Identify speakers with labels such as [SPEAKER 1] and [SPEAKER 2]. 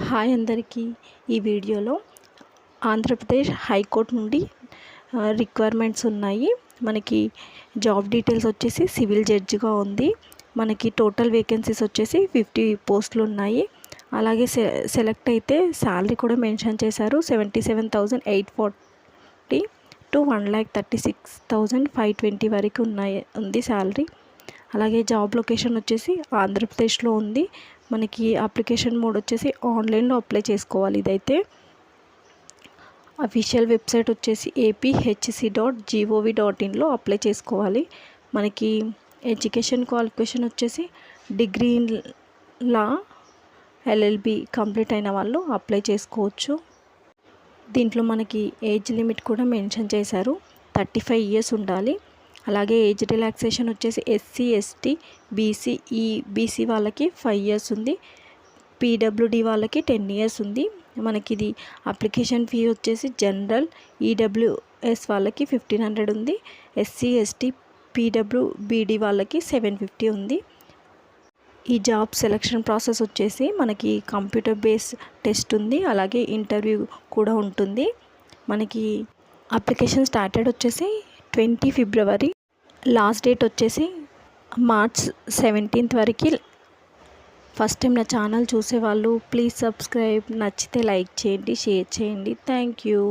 [SPEAKER 1] Hi అందరికీ. ఈ వీడియోలో ఆంధ్రప్రదేశ్ హైకోర్టు నుండి రిక్వైర్మెంట్స్ ఉన్నాయి. మనకి జాబ్ డీటెయిల్స్ వచ్చేసి సివిల్ జడ్జిగా ఉంది. మనకి టోటల్ వేకెన్సీస్ వచ్చేసి 50 పోస్టులు ఉన్నాయి. అలాగే సెలెక్ట్ అయితే శాలరీ కూడా మెన్షన్ చేశారు. 77,840 to 1,36,520 వరకు ఉంది శాలరీ. అలాగే జాబ్ లొకేషన్ వచ్చేసి ఆంధ్రప్రదేశ్లో ఉంది. మనకి అప్లికేషన్ మోడ్ వచ్చేసి ఆన్లైన్లో అప్లై చేసుకోవాలి. ఇదైతే అఫీషియల్ వెబ్సైట్ వచ్చేసి apihc.gov.inలో అప్లై చేసుకోవాలి. మనకి ఎడ్యుకేషన్ క్వాలిఫికేషన్ వచ్చేసి degree in law LLB complete అయిన వాళ్ళు అప్లై చేసుకోవచ్చు. దీంట్లో మనకి ఏజ్ లిమిట్ కూడా మెన్షన్ చేశారు. 35 years ఉండాలి. అలాగే ఏజ్ రిలాక్సేషన్ వచ్చేసి SC ST BC బీసీ వాళ్ళకి 5 years ఉంది. PWD వాళ్ళకి 10 years ఉంది. మనకి ఇది అప్లికేషన్ ఫీ వచ్చేసి జనరల్ EWS వాళ్ళకి 1,500 ఉంది. SC ST PWBD వాళ్ళకి 750 ఉంది. ఈ జాబ్ సెలక్షన్ ప్రాసెస్ వచ్చేసి మనకి కంప్యూటర్ బేస్ టెస్ట్ ఉంది. అలాగే ఇంటర్వ్యూ కూడా ఉంటుంది. మనకి అప్లికేషన్ స్టార్టెడ్ వచ్చేసి 20 February. లాస్ట్ డేట్ వచ్చేసి March 17th వరకు. ఫస్ట్ టైం నా ఛానల్ చూసేవాళ్ళు ప్లీజ్ సబ్స్క్రైబ్. నచ్చితే లైక్ చేయండి, షేర్ చేయండి. Thank you.